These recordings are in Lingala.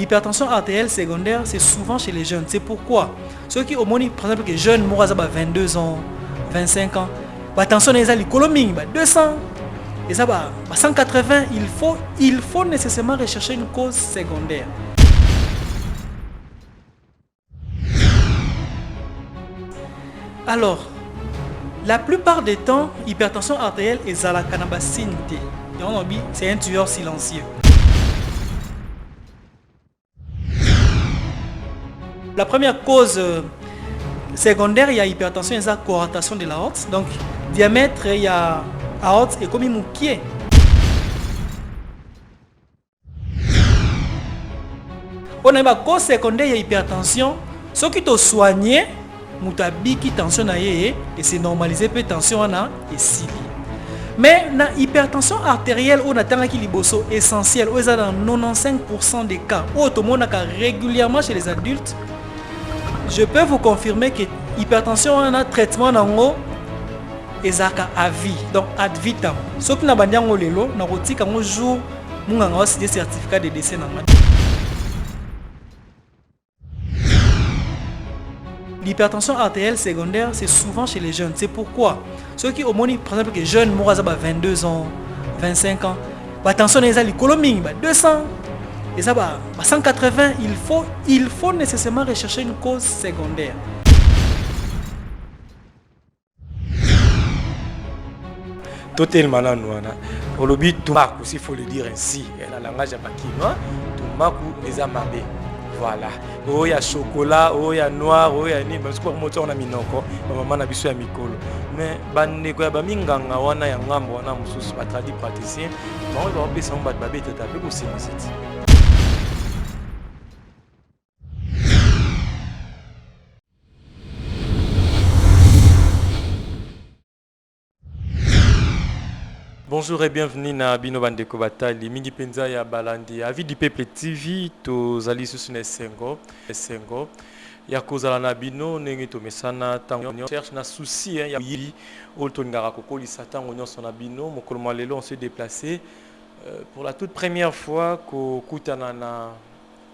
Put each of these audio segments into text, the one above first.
l'hypertension artérielle secondaire, c'est souvent chez les jeunes. C'est pourquoi ceux qui, au moins, par exemple, les jeunes, moi, 22 ans, 25 ans, la tension est à 200, et ça, 180, il faut nécessairement rechercher une cause secondaire. Alors, la plupart des temps, l'hypertension artérielle est à la cannabacine. C'est un tueur silencieux. La première cause secondaire, il y a hypertension, il y a coartation de l'aorte. Donc, diamètre, il y a aorte et comme il mouquet. On a une cause secondaire, il y a hypertension. Ceux qui t'ont soigné, qui tension et c'est normalisé peu tension et si. Mais la hypertension artérielle, on attend qu'il est essentiel, on est dans 95% des cas. Tout le monde régulièrement chez les adultes. Je peux vous confirmer que l'hypertension on a traitement dans l'eau et à vie, donc ad vitam. Ce qui n'a pas dit lelo, na roti quand jour mon a aussi des certificats de décès dans l'hypertension artérielle secondaire, c'est souvent chez les jeunes. C'est pourquoi ceux qui, au moins, par exemple, les jeunes, moi, 22 ans, 25 ans, la tension est à 200, et ça, 180, il faut nécessairement rechercher une cause secondaire. Totalement là, nous, au lobby, tout marque aussi, il faut le dire ainsi. La langage à Bakinois, tout marque les amabés. Voilà. Oh, il y a chocolat, oh, il y a noir, oh, il y a ni. Parce que moi, on a mis noko, maman a bisu à mikolo. Mais banne quoi, ba minganga wana ya ngambo wana mususu ba tradi praticien. Ba on va pesa on ba babé tata pe ko semisiti. Bonjour et bienvenue na Bino Bandeko Batali Mingi Penza ya Balandi Avis du Peuple TV to zali susu na Sengo ya kozala na bino ndenge to mesana tango cherche na souci ya yiri oto ngara kokolisa tango nyonso na bino mokolo malelo on s'est déplacé pour la toute première fois ko kutana na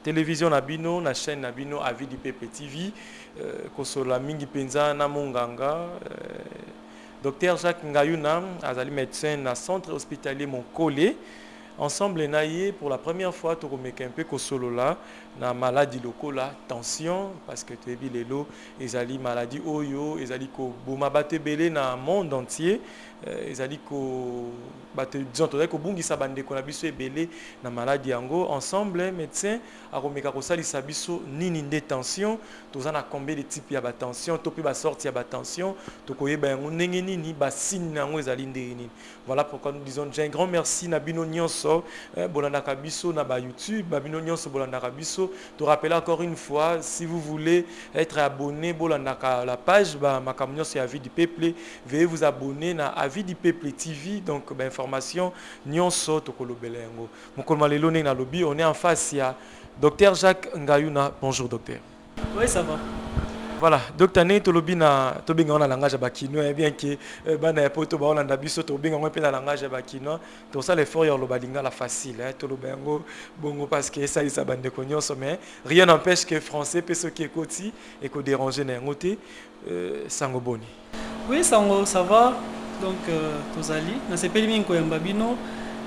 télévision na bino na chaîne na bino Avis du Peuple TV kosola Mingi Penza na monganga Docteur Jacques Ngayuna, azali médecin dans le centre hospitalier Monkole. Ensemble, pour la première fois, tu remets un peu solo là, na maladie locale, la tension, parce que tu es les lots, ils allaient maladie oyo, ils allaient ko boma batte belé dans le monde entier, ils allaient ko batte disons tu ko bungi sabande ko na biso belé na maladie ango. Ensemble, médecin a remis ka sali sabiso nini de tension, tu as combien de types ya ba tension, tu peux ba sortir ya ba tension, tu ko yeba ngo ndenge nini ba signe nango ezali ndenge nini. Voilà pourquoi nous disons un grand merci na bino nyonso bolandaka biso na ba YouTube, ba bino nyonso bolandaka biso. Te rappeler encore une fois, si vous voulez être abonné bolandaka la page ba makamnyo c'est Avis du Peuple, veuillez vous abonner na Avis du Peuple TV, donc ba information nyonso to kolobela yango. Mokolo lelo na lobby, on est en face ya Docteur Jacques Ngayuna. Bonjour docteur. Oui, ça va. Voilà, docteur Né tolobi na tobinga na langage bakino bien que bana ya poto ba olanda biso tobinga ngwe pe na langage bakino to ça l'effort ya lobalinga la facile tolobengo bongo parce que ça isa bande ko nyonso mais rien n'empêche que français peut ce qui écouti et ko déranger na ngote sango boni. Oui, sango ça va. Donc tozali na sepeli minko ya mbabino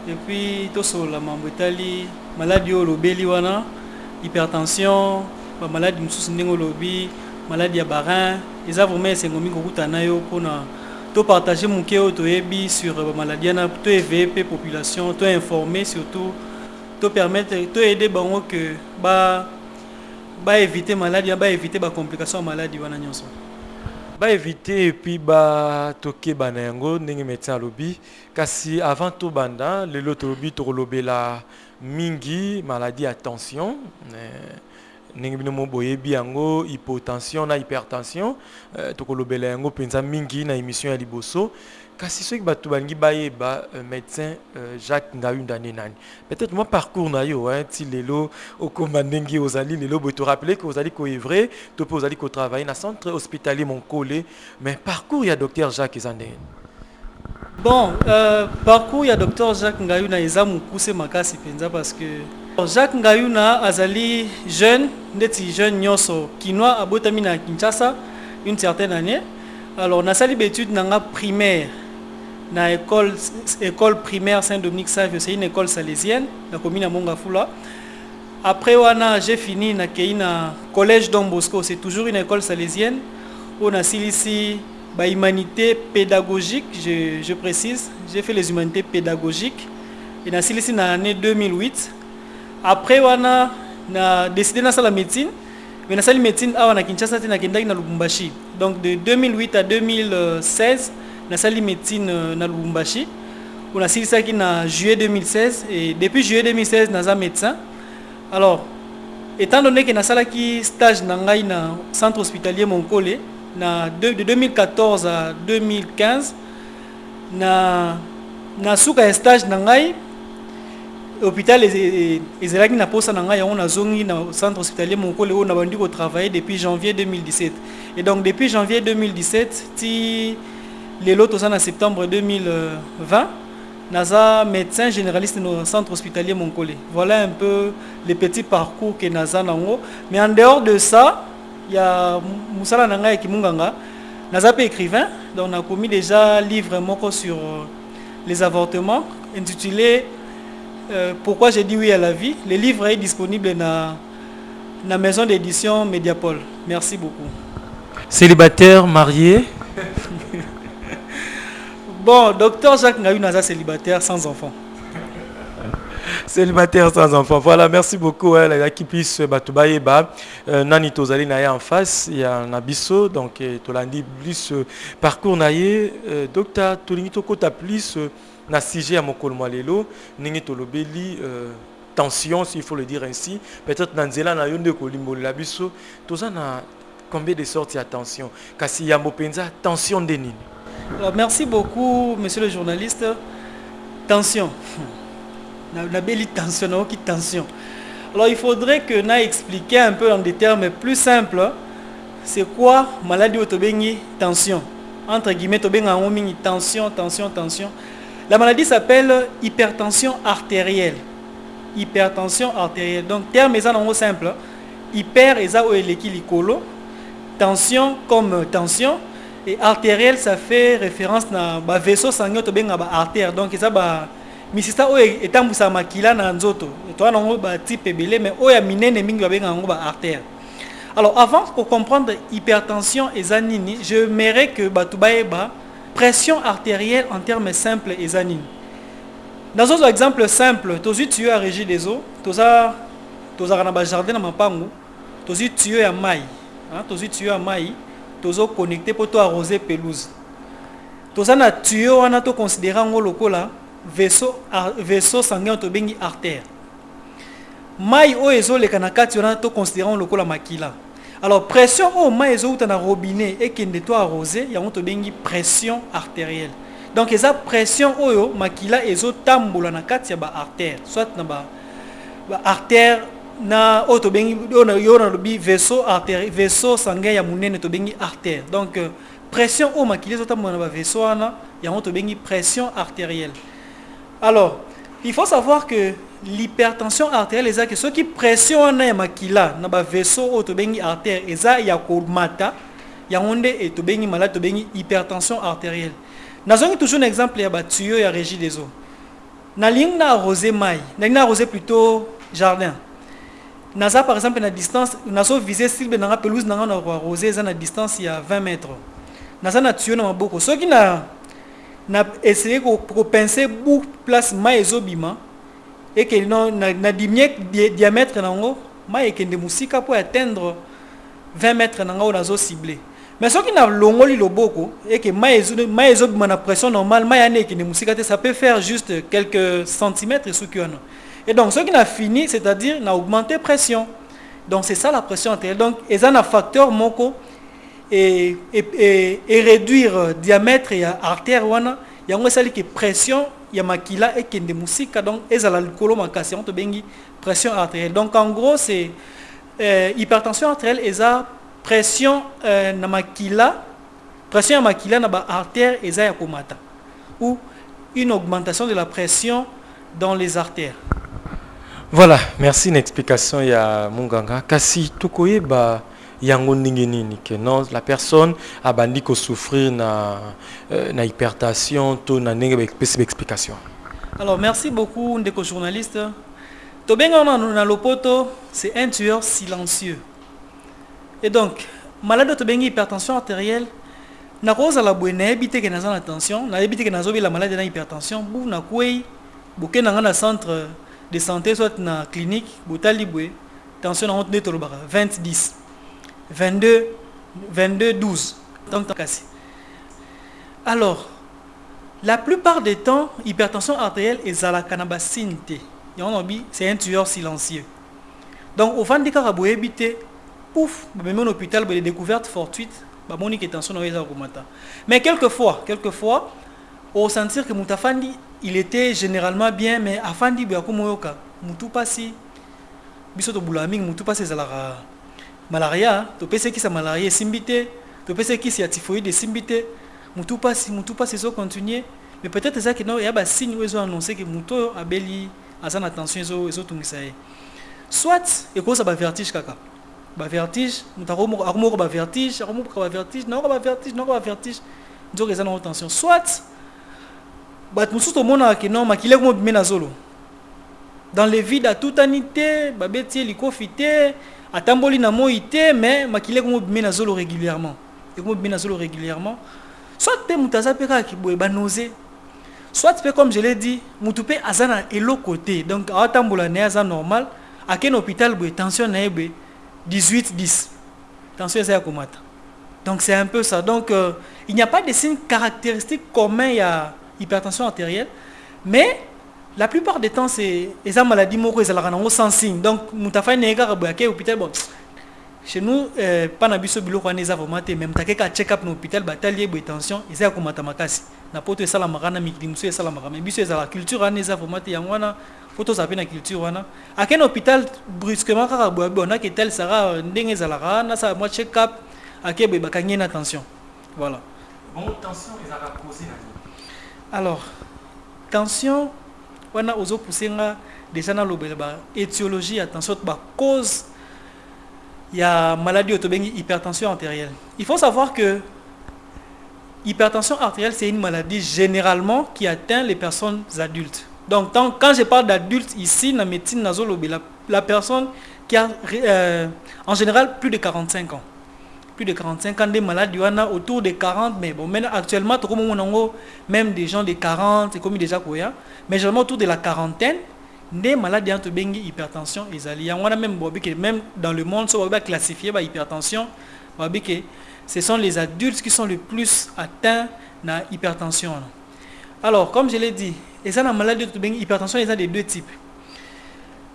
et puis to so la mambetali maladie o lobeli wana hypertension, ba maladie mususu ndengo lobi maladie à barin, ils ont vraiment essayé de partager mon cœur sur la maladie, de éveiller la population, de informer surtout, de permettre, de aider que éviter la maladie, éviter les complications de la maladie. Éviter et puis toquer banango ndenge médecin lobby kasi avant tout banda le lot lobby to lobela mingi maladie à tension ndenge bino boyebi yango hypotension na hypertension tokolobela yango penza mingi na émission ya liboso kasi soki bato bangi bayeba médecin Jacques Ngayuna nani peut-être moi parcours na yo ti lelo okoma ndenge ozali lelo bo te rappeler que ozali ko œuvrer to pe ozali ko travailler na centre hospitalier Monkole mais parcours ya docteur Jacques Ezandene. Bon, parcours ya docteur Jacques Ngayuna eza mukuse makasi penza parce que Jacques Ngayuna azali jeune, ndeti jeune nyoso, kinois abotami na Kinshasa une certaine année. Alors na sali d'études nanga primaire na école primaire Saint-Dominique Savio, c'est une école salésienne na commune à Mongafula. Après wana j'ai fini na keina collège Don Bosco, c'est toujours une école salésienne. On a ici ba humanité pédagogique, je précise, j'ai fait les humanités pédagogiques et na ici na l'année 2008. Après wana na décidé na la médecine, mais na sali médecine awa na Kinshasa te na kendaki na Lubumbashi. Donc de 2008 à 2016 na sali médecine na Lubumbashi. On a sili ça qui na juillet 2016 et depuis juillet 2016 na médecin. Alors étant donné que na sala qui stage na ngai na centre hospitalier Monkole de 2014 à 2015 na suka stage na ngai hôpital ezalaki na posa na ngai on a zongi na centre hospitalier Monkole on a bandi ko travailler depuis janvier 2017 et donc depuis janvier 2017 ti les lots en septembre 2020 naza médecin généraliste dans le centre hospitalier Monkole. Voilà un peu les petits parcours que naza nango, mais en dehors de ça il y a Moussala Nanga et Kimunganga. Naza pe écrivain, donc on a commis déjà livre moko sur les avortements intitulé Pourquoi j'ai dit oui à la vie. Le livre est disponible dans la maison d'édition Mediapol. Merci beaucoup. Célibataire, marié? Bon, docteur Jacques Ngayuna, célibataire sans enfant. Célibataire sans enfant. Voilà, merci beaucoup. La qui puisse Batoubaïba. Nani Tozali Naya en face, il y a un abisso, donc Tolandi plus parcours Naye. Docteur Tolinito Kota plus na sujet à Mokol Malelo, Ningi Tolobeli, tension, s'il faut le dire ainsi. Peut-être Nanzela na Yonde Kolimbo l'abisso. Tozana combien de sortes de tension? Kasi Yamopenza, tension de Nini. Alors, merci beaucoup, monsieur le journaliste. Tension. La belle tension, qui tension. Alors il faudrait que nous expliquions un peu en des termes plus simples. C'est quoi maladie autobéni tension? Entre guillemets, tension, tension, tension. La maladie s'appelle hypertension artérielle. Hypertension artérielle. Donc terme est simple. Hyper est l'équilibre. Tension comme tension. Et artérielle, ça fait référence à vaisseau sanguin à artère. Donc ça mais c'est ça est un makila na nzoto. Toi non ba type belé mais oya minene mingi ba artère. Alors avant pour comprendre hypertension et zanini, je m'aimerais que batubaeba pression artérielle en termes simples et zanini. Dans un exemple simple, tozu tuyau à régie des eaux, toza na ba jardin na mapangu, tozu tuyau ya mai, hein, tozu tuyau ya mai, tozo connecté pour to arroser pelouse. Toza na tuyau wana to considérant ngo lokola vaisseau sanguin to bengi artère. Mai o ezo le kanakati on to considérant lokola makila. Alors pression o mai ezo uta na robinet et kende to arroser ya on to bengi pression artérielle. Donc eza pression oyo makila ezo tambola na kati ya ba artère, soit na ba artère na o to bengi yona lobi vaisseau sanguin ya munene to bengi artère. Donc pression o makila ezo tambola na ba vaisseau ana ya on to bengi pression artérielle. Alors, il faut savoir que l'hypertension artérielle, c'est que ceux qui pressionnent les makila, dans le vaisseau autobengi artère, et ça, il y a mata, il y a onde et tobengi malade, tobengi hypertension artérielle. Nous avons toujours un exemple, il y a tuyau, il y a régie des eaux. Na ligne na arrosé maï, na ligne arrosé plutôt jardin. Nasa par exemple na distance, naso visé cible na pelouse na arrosé, ça na distance il y a 20 mètres. Nasa na tuyau na maboko. Ceux qui na essayer de penser beaucoup place maïzo bima et que na diamètre nango maï kende musika pour atteindre 20 mètres nango nazo ciblé. Mais ce qui na longoli loboko et que maïzo bima na pression normale maï ane kende musika ça peut faire juste quelques centimètres sous kiano. Et donc ce qui na fini, c'est-à-dire na augmenté pression. Donc c'est ça la pression artérielle. Donc ils ont un facteur moko et réduire diamètre et artère wana yango sali que pression ya makila et kende musika donc ezala likolo makasi on to bengi pression artérielle. Donc en gros c'est hypertension artérielle eza pression na makila pression ya makila na ba artère eza ya komata ou une augmentation de la pression dans les artères. Voilà, merci une explication ya Munganga. Kasi tokoyeba yango ndenge nini que non la personne a bandi ko souffrir na hypertension to na ndenge explication. Alors, merci beaucoup, Ndeko journaliste. Tobenga na lopoto, c'est un tueur silencieux. Et donc, malade de Tobengi hypertension artérielle, na cause à la bonne, na éviter que na tension, na éviter que na zobi la maladie na hypertension, bou na koué, bouquet na centre de santé, soit na clinique, boutali boué, tension na honte de Tolobara, 20-10, 22-12, donc cassé. Alors, la plupart des temps, hypertension artérielle est à la cannabacine. C'est un tueur silencieux. Donc, au fin de cas, vous éviter, pouf, même en hôpital, vous avez des découvertes fortuites, mais quelquefois, on sentir que Moutafandi, il était généralement bien, mais Afandi, Moutou passi, Bisoto Boulaming, Moutou passi, la malaria, tu peux qui sa malaria, simbité, tu peux qui sa typhoïde, simbité. Moutou passe, ils ont continué. Mais peut-être ça qu'il y a des signes où ils ont annoncé que Moutou a béli, à son attention, ils ont tout mis. Soit, et quoi ça va vertige, kaka. Ba vertige, Moutou a vertige, donc ils ont attention. Soit, Moutou tout le monde a que non, mais qu'il est comme Benazolo. Dans les vides à toute anité, Babeti, Likofité, à Tamboli na moïté, mais qu'il est comme Benazolo régulièrement. Et comme Benazolo régulièrement. Soit pe mutaza pe ka ki boye ba nausée, soit pe comme je l'ai dit, mutupe azana et l'autre côté. Donc à tambola ne azana normal, à quel hôpital boye tension na ebe 18-10. Tension c'est à komata. Donc c'est un peu ça. Donc il n'y a pas de signes caractéristiques communs à hypertension artérielle, mais la plupart des temps c'est les maladies moko ezalaka sans signe. Donc mutafa ne ka boye à hôpital bon. Chez nous, pas na biso bilo kwane za vraiment même takeka check-up na hôpital batalier bo tension isa ko matamakasi na poto esala makana mikdimuso esala makama biso ezala culture ane za vraiment yangwana photo za pe na culture wana aken hôpital brusquement kaka bo bona que tel sera ndenge ezala na sa moi check-up akebe bakangi na tension voilà. Bon tension ezala causer na. Alors tension wana ozo poussenga déjà na lobela ba étiologie attention ba cause. Il y a maladie autobénie hypertension artérielle. Il faut savoir que l'hypertension artérielle, c'est une maladie généralement qui atteint les personnes adultes. Donc, quand je parle d'adultes ici, dans la médecine nasolobe, la personne qui a en général plus de 45 ans. Plus de 45 ans, des maladies, il y en a autour de 40, mais bon, maintenant, actuellement, même des gens de 40, c'est comme déjà quoi, mais généralement autour de la quarantaine, des maladies entre bengi hypertension et zali. On a même dans le monde, on va classifier par hypertension. Ce sont les adultes qui sont le plus atteints de l'hypertension. Alors, comme je l'ai dit, les maladies de hypertension, il y a des deux types.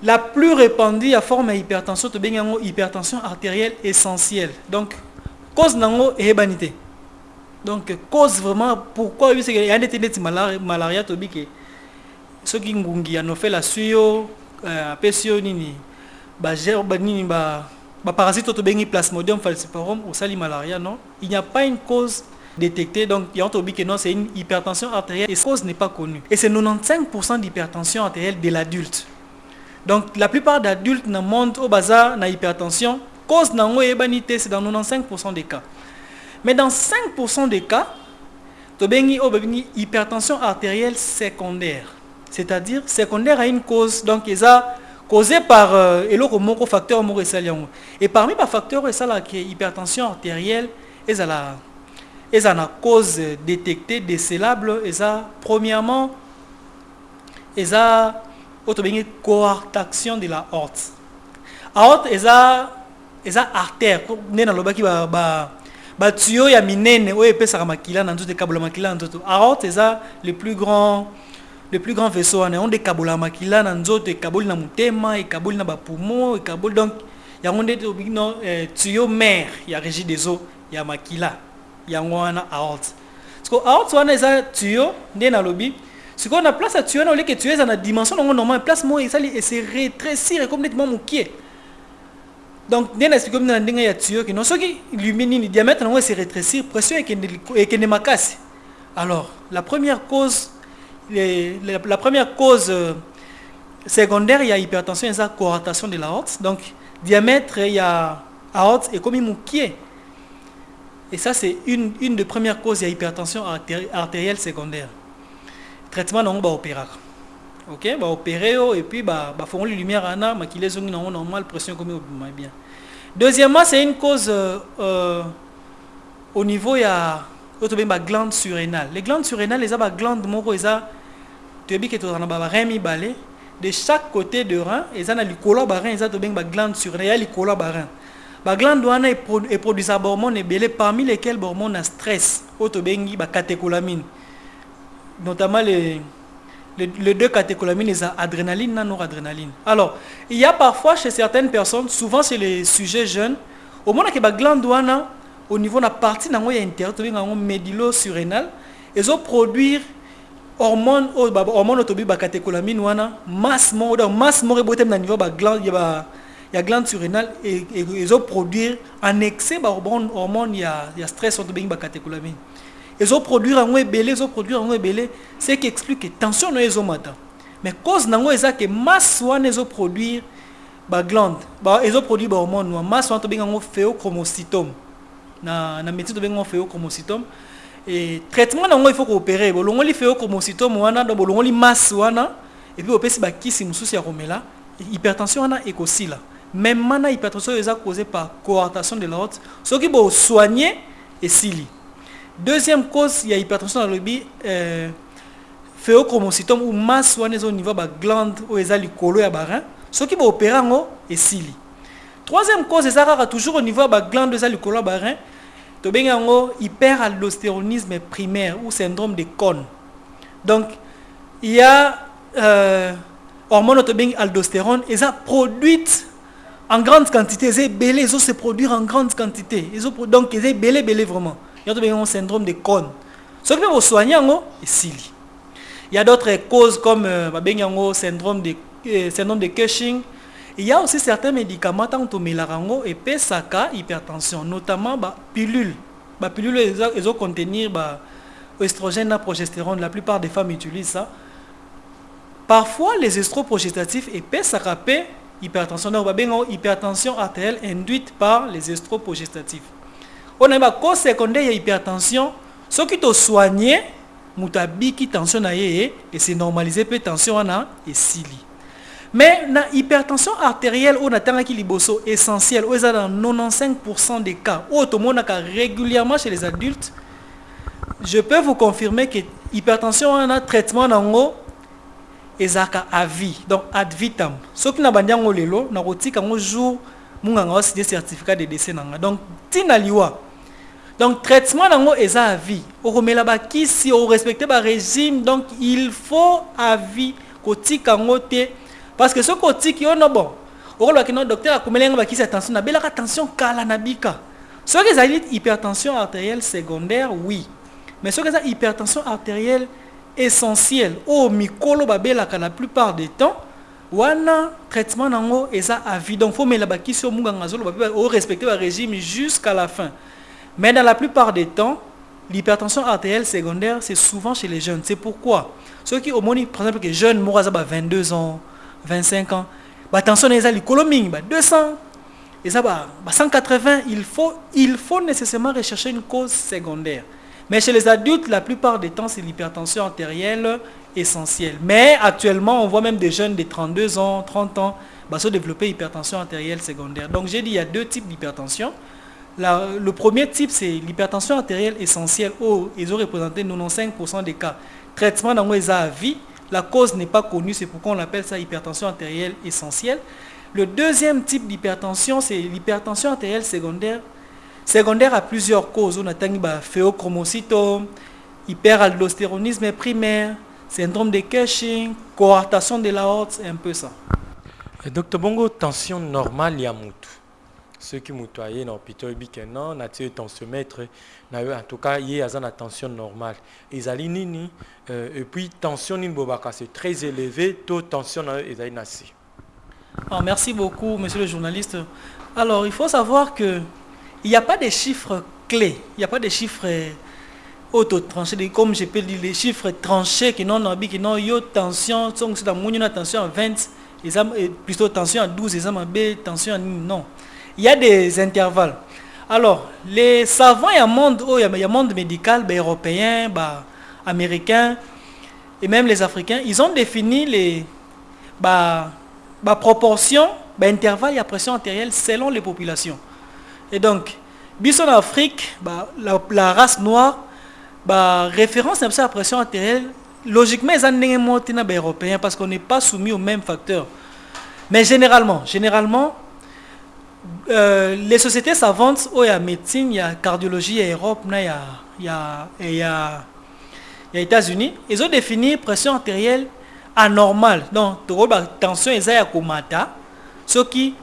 La plus répandue à forme d'hypertension, c'est hypertension artérielle essentielle. Donc, cause nango et hébanité. Donc, cause vraiment pourquoi il y a des malaria tobike. Ceux qui ont fait la suyo, pesio nini, parasite autobéni plasmodium falciparum ou sali malaria, non. Il n'y a pas une cause détectée, donc il y a que non, c'est une hypertension artérielle et la cause n'est pas connue. Et c'est 95% d'hypertension artérielle de l'adulte. Donc la plupart d'adultes dans le monde au bazar na hypertension, cause nango ebanité, c'est dans 95% des cas. Mais dans 5% des cas, tobengi hypertension artérielle secondaire. C'est-à-dire secondaire à une cause, donc ils ont causé par un facteur et parmi les facteurs qui est hypertension artérielle, ils ont une cause détectée décélable. Premièrement, ils ont une coarctation de la aorte. Aorte, ils ont artère, tuyau ya minene o epesa makila na nzoto kabola makila nzoto. Aorte, ils ont le plus grand vaisseau on des kabola makila na nzoto kaboli na mutema et kaboli na ba poumon et kaboli donc il y a un tuyau mère il y a régie des os il y a makila il y a wana aorte parce que aorte wana eza tuyau ndé na lobi ce qu'on a place à tuyau na que tuyau eza na dimension normale place mo et se rétrécir comme nettement mokié donc ndé na c'est comme na ndinga ya tuyau que non ce qui lumine diamètre na se rétrécir pression et que ne makasi. Alors la première cause secondaire, il y a hypertension, il y a coartation de l'aorte. Donc, diamètre, il y a aorte et comme il mouquier. Et ça, c'est une des premières causes, il y a hypertension artérielle secondaire. Traitement, on va opérer. Ok, on va opérer et puis on va les lumières en a, qui les ont normal, pression comme bien. Deuxièmement, c'est une cause au niveau, il y a la glande surrénale. Les glandes surrénales, les glandes, de chaque côté de rein, ils ont les colons barins, ils ont des glandes surrénales, les colons barins. La glande est produit des hormones parmi lesquelles les hormones à stress, la catécholamine. Notamment les deux catécholamines, les adrénaline et noradrénaline. Alors, il y a parfois chez certaines personnes, souvent chez les sujets jeunes, au moment que la glande au niveau de la partie intérieure, médulo-surrénale, ils ont produit hormones autobies catécholamine masse mort au niveau de la glande, il y a glande surrénale et ils ont produit en excès hormones, il y a stress autobies catécholamine. Ils ont produit un belé, ce qui explique que tension n'est pas matin. Mais cause nango est que masse soit ils ont produit ba glande, ils ont produit ba hormone masse soit to benga phéochromocytome. Na médecine to benga phéochromocytome et traitement nango il faut coopérer. Bolongo li phéochromocytome wana do bolongo li masse wana et puis opesi ba kisi mususu ya komela hypertension wana ekosi là. Même mana hypertension est causée par coartation de l'aorte. Ce qui bo soigner et sili. Deuxième cause, il y a hypertension dans le lobby, phéochromocytome ou masse au niveau de la glande où il y a les colos et barin. Ce qui va opérer est sili. Troisième cause, c'est toujours au niveau de la glande où il y a les colos et barin. Il y a hyperaldostéronisme primaire ou syndrome de Cohn. Donc, il y a hormone aldostérone et ça produit en grande quantité. Les os se produire en grande quantité. Donc, ils sont belé vraiment. Il y a un syndrome de Cohn. Ce qui est soigner, c'est sili. Il y a d'autres causes comme le syndrome de Cushing. Il y a aussi certains médicaments tant que mélarango et pesaka hypertension, notamment pilules. Pilules, ils ont contenir estrogène et progestérone. La plupart des femmes utilisent ça. Parfois, les estroprogestatifs et pesaka hypertension. Donc, hypertension artérielle induite par les estroprogestatifs. On a une cause secondaire de hypertension. Ce qui est soigné, qui tension et c'est normalisé peu tension et sili. Mais la hypertension artérielle on a qui liboso essentiel, on est dans 95% des cas. Tout le monde régulièrement chez les adultes. Je peux vous confirmer que l'hypertension a un traitement dans haut et à vie, donc ad vitam. Ce qui n'a pas de lelo, na roti quand jour munga aussi des certificats de décès nanga. Donc tinaliwa. Donc traitement nango est à vie. On remet là-bas qui si on respecte le régime, donc il faut à vie côté kangote parce que ce côté qui on a bon. On voit que notre docteur a commelé ngaba qui attention na bela attention kala nabika. Ce que ça dit hypertension artérielle secondaire oui. Mais ce que ça hypertension artérielle essentielle au mikolo babela la plupart des temps wana traitement nango est à vie. Donc faut mettre là-bas qui sur munga ngazolo on respecter le régime jusqu'à la fin. Mais dans la plupart des temps, l'hypertension artérielle secondaire, c'est souvent chez les jeunes. C'est pourquoi ceux qui, au moins, par exemple, les jeunes, 22 ans, 25 ans, attention, ils ont les coloming, 200, ils ont 180, il faut nécessairement rechercher une cause secondaire. Mais chez les adultes, la plupart des temps, c'est l'hypertension artérielle essentielle. Mais actuellement, on voit même des jeunes de 32 ans, 30 ans, se développer hypertension artérielle secondaire. Donc, j'ai dit, il y a deux types d'hypertension. Le premier type, c'est l'hypertension artérielle essentielle. Ils ont représenté 95% des cas. Traitement dans les à vie. La cause n'est pas connue, c'est pourquoi on appelle ça hypertension artérielle essentielle. Le deuxième type d'hypertension, c'est l'hypertension artérielle secondaire. Secondaire à plusieurs causes. On a phéochromocytome, hyperaldostéronisme primaire, syndrome de Cushing, coartation de l'aorte, un peu ça. Docteur Bongo, tension normale, il y a moutou. Ceux qui moutoyaient dans l'hôpital Bikenan, nature tensiomètre, en tout cas, il y a une tension normale. Et puis tension c'est très élevé, taux de tension est assez. Merci beaucoup, monsieur le journaliste. Alors, il faut savoir que il n'y a pas de chiffres clés, il n'y a pas de chiffres auto-tranché, comme je peux dire les chiffres tranchés qui n'ont qui n'ont eu tension, sont c'est la tension à 20, plutôt tension à 12, tension à non. Il y a des intervalles. Alors, les savants, il y a un monde médical, européen, américain, et même les Africains, ils ont défini les proportions, intervalles et pression artérielle selon les populations. Et donc, en Afrique, la race noire, référence à la pression artérielle, logiquement, ils sont européens parce qu'on n'est pas soumis aux mêmes facteurs. Mais généralement, les sociétés savantes, il y a médecine, il y a cardiologie, il y a Europe, il y a États-Unis, ils ont défini pression artérielle anormale. Donc, la tension est à Komata. Ce qui,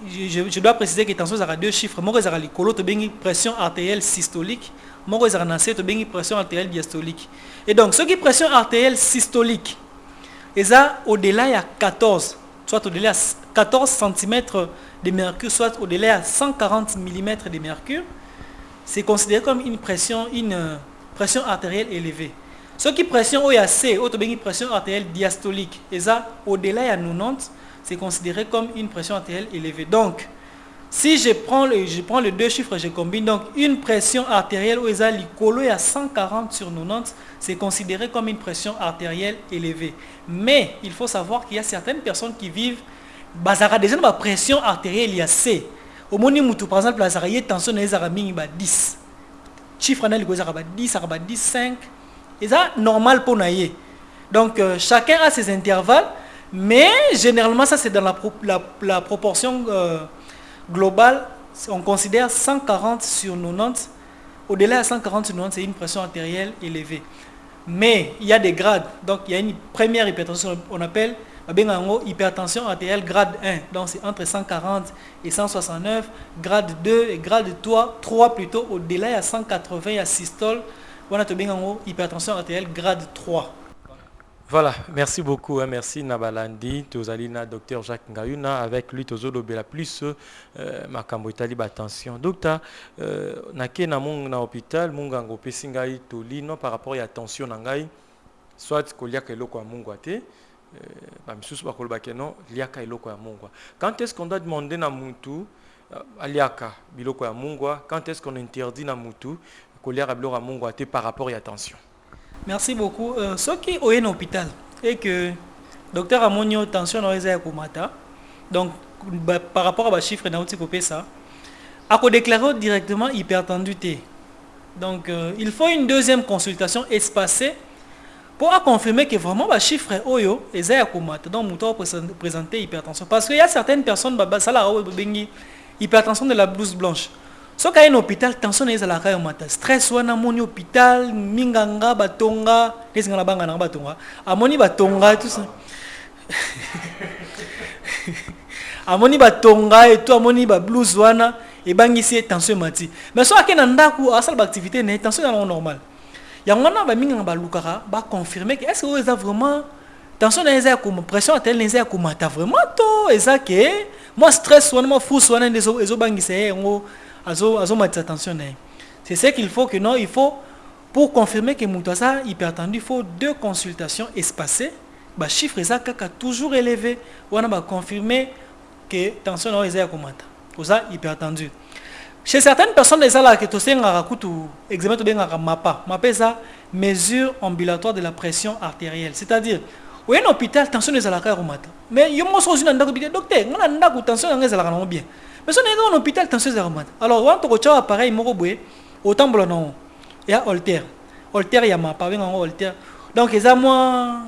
je dois préciser que la tension a deux chiffres. Moi, j'ai la pression artérielle systolique. Moi, j'ai la pression artérielle diastolique. Et donc, ce qui est pression artérielle systolique, ils ont au-delà de 14, soit au-delà de 14 cm de mercure, soit au-delà de 140 mm de mercure, c'est considéré comme une pression artérielle élevée. Ce qui pression OAC, pression artérielle diastolique, et ça au-delà de 90, c'est considéré comme une pression artérielle élevée. Donc, si je prends les deux chiffres, je combine, donc une pression artérielle où il à 140 sur 90, c'est considéré comme une pression artérielle élevée. Mais il faut savoir qu'il y a certaines personnes qui vivent déjà dans la pression artérielle, il y a C. Au moment où, par exemple, la tension est 10. Chiffre est 10, 10, 5. Et ça, normal pour naïe. Donc, chacun a ses intervalles, mais généralement, ça c'est dans la proportion globale. On considère 140 sur 90. Au-delà de 140 sur 90, c'est une pression artérielle élevée. Mais il y a des grades. Donc, il y a une première hypertension, on appelle hypertension artérielle grade 1. Donc, c'est entre 140 et 169. Grade 2 et grade 3 plutôt, au-delà de 180 et à systole. On a hypertension artérielle grade 3. Voilà, merci beaucoup, hein, merci Nabalandi, Tozalina, docteur Jacques Ngayuna, avec lui Tozolobela plus makambo itali attention. Docteur, nake na hôpital, mungango pesingai tolino par rapport à la tension nangai, soit koliaka eloko ya mungu ate, bamisusu bakolobake non, liaka eloko ya mungu. Quand est-ce qu'on doit demander na mutu aliaka biloko ya mungu, quand est-ce qu'on interdit na mutu koliaka biloko ya mungu ate par rapport à la tension? Merci beaucoup. Ce qui est au hôpital et que docteur Amonio tension dans les airs donc par rapport à la chiffre dans ça, à déclarer directement hypertendu T. Donc il faut une deuxième consultation espacée pour confirmer que vraiment le chiffre est oyo les airs donc nous présenter hypertension parce qu'il y a certaines personnes ça la hypertension de la blouse blanche. So ka un hôpital tension est à la caille mata stress wana moni hôpital minganga batonga les banga na batonga amoni batonga tout ça amoni batonga et tout amoni ba blues wana et bangisi tension mati mais so akena ndaku asala activité ne tension est normal yangona ba minganga ba lukara ba confirmer que est-ce que vous avez vraiment tension est comme pression artérielle est comme mata vraiment to eza que moi stress wana moi fou wana ezo bangisi ngo c'est ce qu'il faut que non, il faut pour confirmer que Moutasa hypertendu, il faut deux consultations espacées. Bah chiffre exact toujours élevé. On a confirmer que tension est hypertendu. Chez certaines personnes, les ala que tu sais examen de mapa ça mesure ambulatoire de la pression artérielle. C'est-à-dire où un hôpital tension est à la caromata. Mais il y a mon sosie dans le docteur, on a une tension est à la bien. Mais si on est dans l'hôpital, tension est aromatique. Alors, on a un appareil, autant de non. Il y a Holter. Holter, il y a ma pavé en Holter. Donc, il y a moi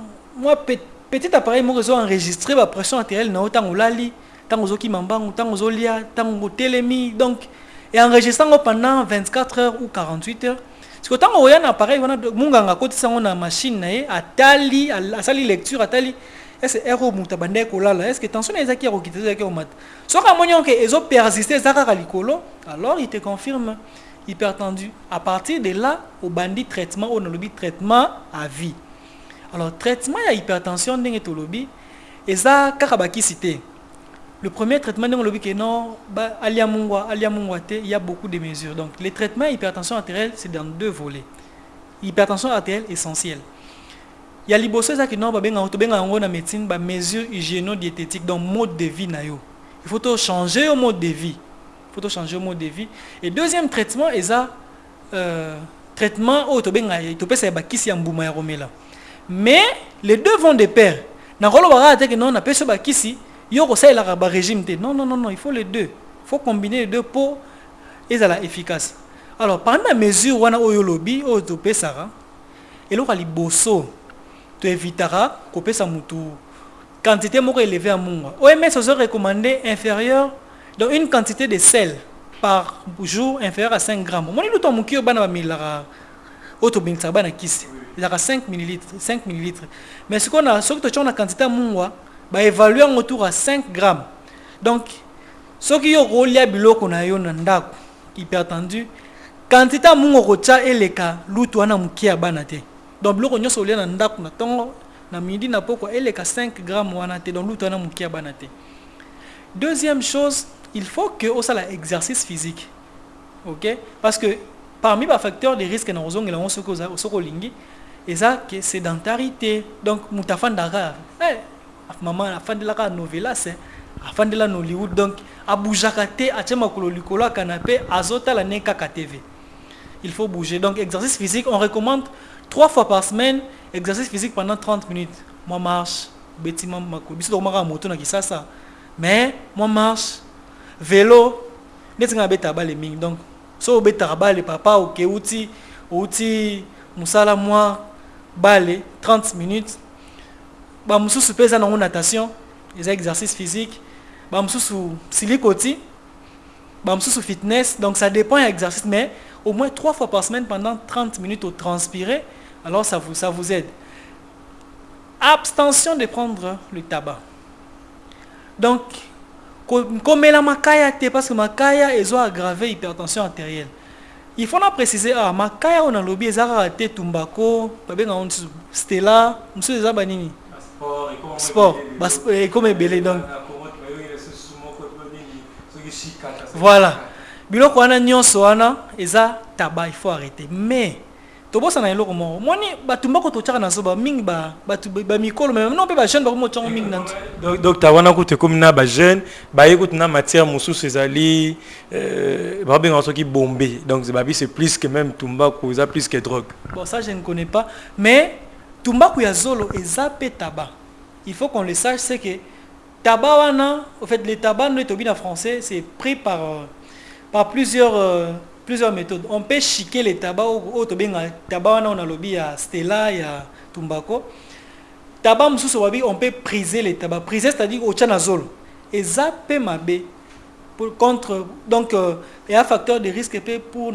petit appareil, moi, j'ai enregistré la pression artérielle, tant au lali, tant aux okimambang, tant aux olia, tant aux télémi. Donc, et enregistrant pendant 24 heures ou 48 heures. Parce que tant qu'on a un appareil, on a un côté, on a une machine, à tali, à sali lecture, à tali. Est-ce que erreur mutabande kolala est-ce que tension est qui au kité au mat so ka monyon que ezo persister zaka likolo alors il te confirme hypertendu à partir de là au bandit traitement on lobby traitement à vie alors traitement ya hypertension ndenge to lobby et ça kakabaki cité le premier traitement ndenge lobby que non alia mungwa te il y a beaucoup de mesures donc les traitements hypertension artérielle c'est dans deux volets hypertension artérielle essentielle. Il y a liboso ça qui non ba benga to benga ngo na médecine ba mesure hygiéno-diététique donc mode de vie na yo. Il faut changer au mode de vie. Il faut changer au mode de vie. Et deuxième traitement est ça traitement au to benga to pesa ba kisi ya mbuma ya romela. Mais les deux vont de pair. Na rolo ba que non na pesa ba kisi yo ko ça la ba régime té. Non, il faut les deux. Il faut combiner les deux pour être efficace. Alors parmi les mesures wana oyo lobby o to pesa et lo kali bosso tu éviteras couper sa moutou quantité moko élevée à munga. OMS aussi recommandé inférieur donc une quantité de sel par jour inférieure à 5 grammes. Moi ni ton mukio bana ba milara auto bingsa bana kisi. Il y a 5 millilitres. Mais ce qu'on a ce que tu as la quantité munga ba évaluer en autour à 5 grammes. Donc ce qui yo rolia biloko na yo na ndako hypertendu quantité munga rocha eleka lutu wana mukia bana te. Donc biloko nyonso olia na ndako na tongo na midi na poko eleka 5 grammes wana te donc lutu wana mukia bana te. Deuxième chose, il faut que au sala exercice physique. OK? Parce que parmi les facteurs de risque na ozonga la soko lingi eza que sédentarité. Donc mutafandaka maman afandela ka novela c'est afandela no Hollywood donc abujaka te atema kolo likolo canapé azota la neka ka TV. Il faut bouger. Donc exercice physique, on recommande 3 fois par semaine, exercice physique pendant 30 minutes. Moi marche, bêtiment biso to maka moto na kisasa. Mais moi marche, vélo, netinga beta ba le ming. Donc so beta ba le papa ou outi musala moi balé 30 minutes. Ba mususu pesa na natation, les exercices physiques. Ba mususu silikoti, ba mususu fitness. Donc ça dépend de l'exercice mais au moins 3 fois par semaine pendant 30 minutes au transpirer, alors ça vous aide. Abstention de prendre le tabac. Donc, comme la makaya, parce que makaya, ils ont aggravé l'hypertension artérielle. Il faut préciser, makaya, on a lobby, ils ont raté tumbako, stella, monsieur les abanini. Sport, et comme belé donc. Voilà. Biloko wana nyonso wana eza tabac, il faut arrêter. Mais tobosa na eloko moko. Moni batumbako to tchaka na soba mingi ba mikolo mais non pe ba jeune ba mo tchongo mingi nanto. Donc ta wana ko te comme na ba jeune ba yeko na matière mususu ezali ba benga soki bombé. Donc c'est plus que même tumbako, ça plus que drogue. Bon ça je ne connais pas mais tumbako ya zolo eza pe tabac. Il faut qu'on le sache c'est que tabac wana en fait le tabac no tobi en français c'est pris par plusieurs méthodes. On peut chiquer les tabacs au tabac on a lobby à Stella et à Tumbako. Tabac on peut priser les tabacs. Priser c'est-à-dire au chanazol. Et ça peut m'aber contre donc il y a un facteur de risque pour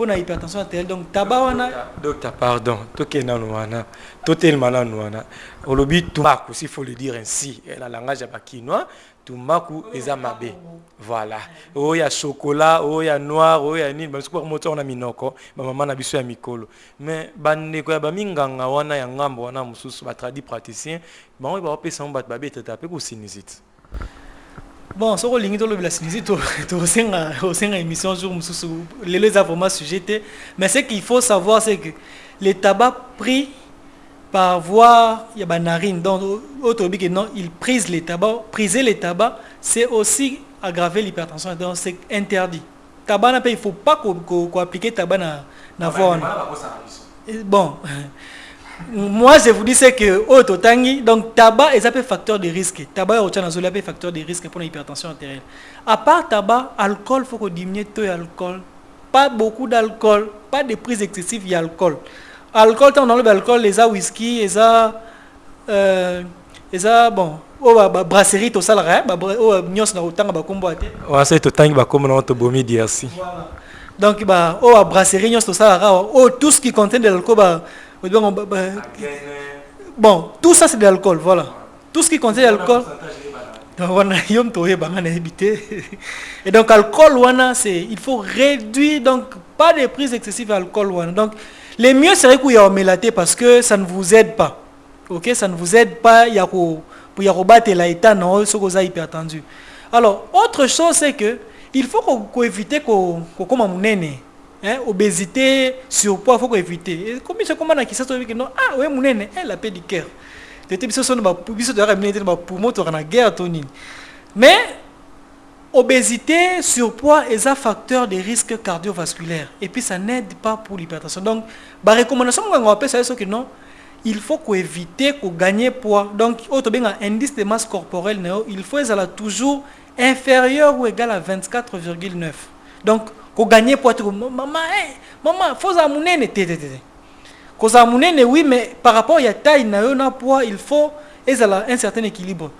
la hypertension artérielle. Donc tabac on a docteur pardon, tokena noana, totalement noana. Au lobby Tumbako, s'il faut le dire ainsi, la langage à quinoa. Tumaku eza mabe. Voilà. Oh ya chocolat, oh ya noir, oh ya nini, parce que pour moto on a minoko, maman na biso ya mikolo. Mais bande ko ya ba minganga wana ya ngambo wana mususu ba tradi praticien, ba on ba pesa on ba babe tatape ko sinusite. Bon, so ko lingi to lo la sinusite to senga émission jour mususu les vraiment sujeté, mais ce qu'il faut savoir c'est que les tabacs pris par voie il y a ba narine donc autre que non il prise les tabacs priser les tabacs c'est aussi aggraver l'hypertension donc c'est interdit tabac n'a pas il faut pas qu'on appliquer tabac na voie bon moi je vous dis c'est que autre tangi donc tabac est un facteur de risque tabac au tchanazole est facteur de risque pour l'hypertension artérielle à part tabac alcool faut qu'on diminue taux d'alcool pas beaucoup d'alcool pas de prise excessive d'alcool. Alcool, on enlève l'alcool, les whisky, bon, brasserie, tout ça, là, nyos na utanga ba kombo ate. Wa c'est tout tangi ba kombo na to bomi diasi. Voilà. Donc brasserie nyos tout ça là, tout ce qui contient de l'alcool bon, tout ça c'est de l'alcool, voilà. Tout ce qui contient de l'alcool. Et donc alcool c'est il faut réduire donc pas de prise excessive d'alcool donc le mieux serait qu'il y ait un mélaté parce que ça ne vous aide pas. OK, ça ne vous aide pas pour battre l'état non ce que vous avez hypertendu. Alors autre chose c'est que il faut qu'on évite qu'on comme munene hein, obésité, surpoids, faut éviter. Et comme je commande qui ça que non, ah ouais mon nene, elle a pas du cœur. Tu étais biso son ba biso de ramener ba pour moto na guerre toni. Mais obésité, surpoids est un facteur de risque cardiovasculaire et puis ça n'aide pas pour l'hypertension. Donc, la recommandation on va appeler ça c'est que non, il faut qu'on éviter qu'on gagne poids. Donc, autre bien un indice de masse corporelle, il faut être toujours inférieur ou égal à 24,9. Donc, qu'on gagne poids, maman, hey, maman, faut ça mon nez, qu'on ça mon nez, oui, mais par rapport à la taille, na poids, il faut un certain équilibre.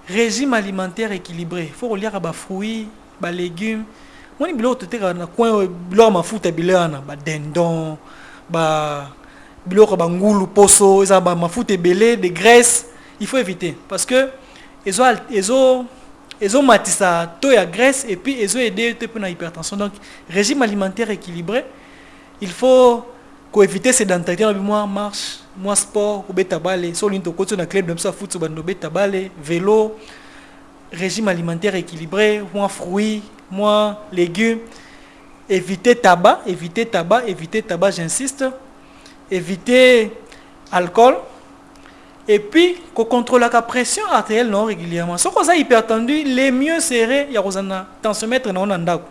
Régime alimentaire équilibré. Il faut relire à fruits, à légumes. Moi, je suis dans coin ma foot ba dindon, ba ngoulou poso, ma foot belé de graisse. Il faut éviter parce que ils ont matissa to ya graisse et puis ils ont aidé pour l'hypertension. Donc régime alimentaire équilibré. Il faut éviter sédentarité, moi marche, moi sport, ou beta balé, sur l'une de côté na club de ça foot sur beta balé, vélo, régime alimentaire équilibré, moi fruits, moi légumes, éviter tabac, j'insiste, éviter alcool, et puis qu'on contrôle la pression artérielle non régulièrement. Si on a hypertendu, les mieux serait il y a un tensiomètre non andako.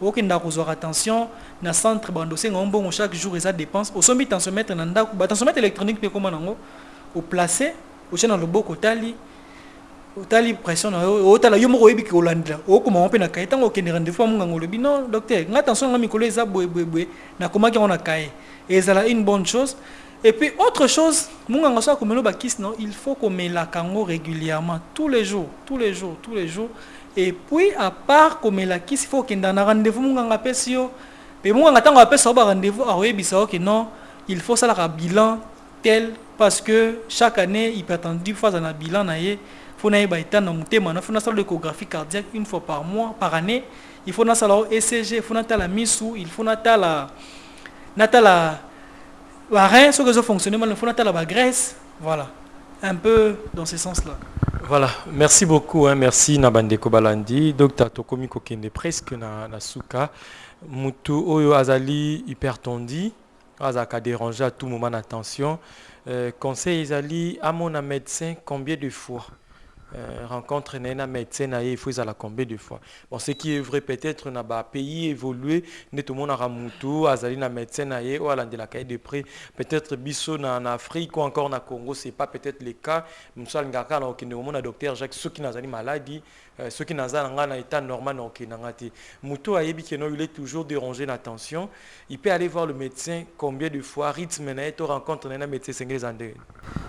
Aucun d'arrosoir attention, na centre bandossé ngombo chaque jour ils a dépense. Au sommet tensiomètre nandako, tensiomètre électronique pe comment nango, au placé, au chien dans le beau kotali, otali pression na o tala yo moko yebi ke olandela o ko mo pe na kai tango kende rendez-vous mo ngolo bino docteur nga attention nga mikolo eza boye na koma ki on a kai et ça là une bonne chose. Et puis autre chose, mon nganga ko melo ba kiss non, il faut qu'on met la kango régulièrement tous les jours. Et puis à part qu'on met la kiss, il faut qu'il y ait un rendez-vous mon nganga pesio. Mais mon nganga tango appelle ça ba rendez-vous a yebi ça que non, il faut ça la bilan tel parce que chaque année hypertendu fois un bilan na yé. Il faut faire une échographie cardiaque une fois par année. Il faut faire la ECG, il faut faire la MISU, il faut faire la rein, ce que ça fonctionne, il faut faire la graisse. Voilà, un peu dans ce sens-là. Voilà, merci beaucoup, hein, merci Nabandeko Balandi. Docteur Tokomi Kokende presque na suka. Mutu oyo azali hypertondi, azaka déranger à tout moment d'attention. Conseil Izali à mon médecin combien de fois? Rencontre un médecin il faut la combien de fois. Bon, ce qui est vrai peut-être dans un pays évolué, tout le monde a ramutu, azali na médecin ou à la cahier de près, peut-être biso en Afrique ou encore na Congo, c'est pas peut-être le cas. Monsieur ngaka na okende mon docteur Jacques ceux qui n'azali maladie, ceux qui n'azali na état normal na okende ngati. Mutu ayebi que non il est toujours dérangé l'attention, il peut aller voir le médecin combien de fois rythme na to rencontre un médecin sénégalais en deux.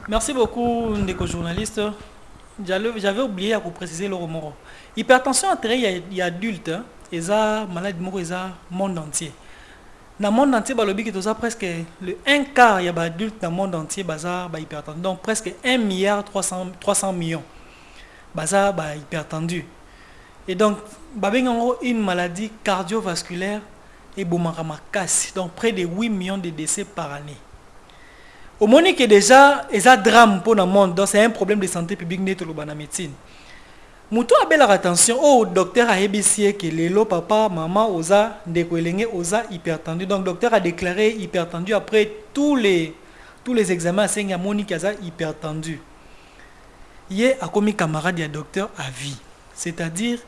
Merci beaucoup ndeko journaliste. J'avais oublié à vous préciser le mot. Hypertension artérielle, il y a adultes, et ça maladie moko ils monde entier. Dans le monde entier, balobi que ça presque le 1 quart il y a adultes dans le monde entier baza ba hypertendu. Donc presque 1 milliard 300 millions baza ba hypertendu. Et donc babengo une maladie cardiovasculaire et boumaramakasi. Donc près de 8 millions de décès par année. Au moment que déjà, il y a un drame pour le monde, donc c'est un problème de santé publique net dans la médecine. Moutou a belle attention, oh docteur a ébissé que les papa, maman, osa, décollé, osa hypertendu. Donc docteur a déclaré hypertendu après tous les examens, c'est un Monique a hypertendu. Hier, a commis camarade du docteur à vie, c'est-à-dire,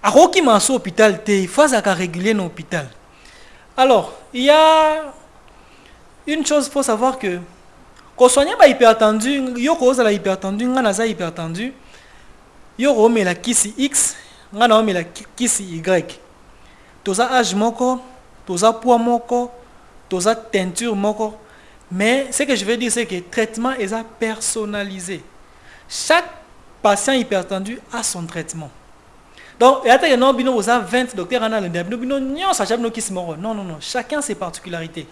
à qui m'a à l'hôpital, il faut régulier dans l'hôpital. Alors, il y a une chose, il faut savoir que quand on soigne hypertendu, on a hypertendu, on a hypertendu, on a la kisi X, on a la kisi Y. Tous âge moko, tous poids moko, tous teinture moko. Mais ce que je veux dire, c'est que le traitement est personnalisé. Chaque patient hypertendu a son traitement. Donc, il y a 20 docteurs en non, chacun ses particularités.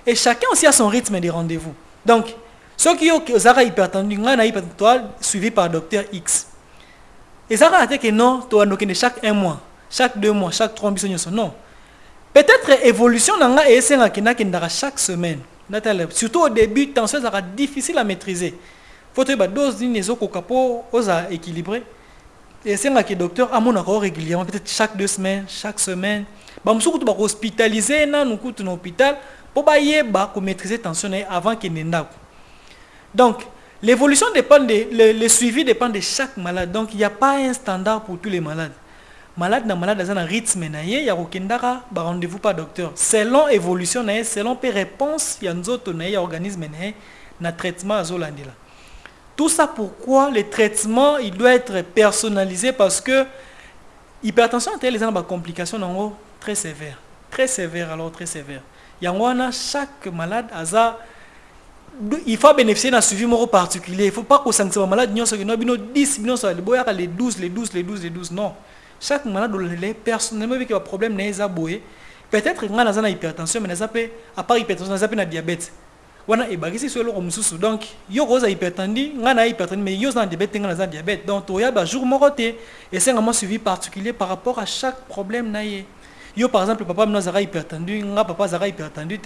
Et chacun aussi a son rythme de rendez-vous. Donc, ceux qui ont hypertendu, suivi par docteur X. Et ça va être que non, chaque 1 mois, chaque 2 mois, chaque 3 mois, non. Peut-être évolution et chaque semaine. Surtout au début, tension sera difficile à maîtriser. Il faut que la dose d'une équilibrée. et c'est là que docteur a mon accord régulièrement, peut-être chaque 2 semaines, chaque semaine. Bah monsieur tu vas hospitaliser na nous coûte dans l'hôpital pour maîtriser la tension avant qu'il n'ait. Donc l'évolution dépend le suivi dépend de chaque malade. Donc il n'y a pas un standard pour tous les malades. Malade dans un rythme il y a rendez-vous par docteur. Selon évolution selon les réponses il y a un autre organisme na traitement azolandela. Tout ça pourquoi le traitement il doit être personnalisé parce que hypertension artérielle les a complications très sévères. Très sévères alors très sévères. Il y a chaque malade il faut bénéficier d'un suivi particulier. Il ne faut pas que les malades les 10, les 12, non. Chaque malade personnellement avec un problème peut-être qu'il y a une hypertension mais à part hypertension il y a un diabète. Donc il y a hypertendu, mais il y a un diabète. Donc il y a un jour et c'est un suivi particulier par rapport à chaque problème. Yo par exemple papa a hypertendu, papa a hypertendu,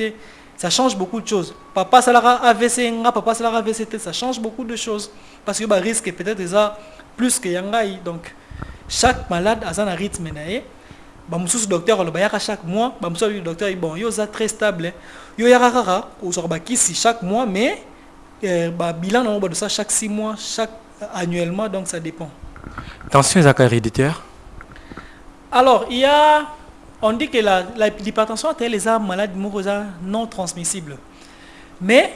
ça change beaucoup de choses. Papa a AVC, papa a AVC, ça change beaucoup de choses parce que risque peut-être déjà plus que yangai. Donc chaque malade a un rythme le docteur le chaque mois, le docteur bon yo très stable. Yo yarara chaque mois mais bilan de ça chaque 6 mois, chaque annuellement donc ça dépend. Tension est héréditaire. Alors on dit que l'hypertension artérielle est une maladie non transmissible. Mais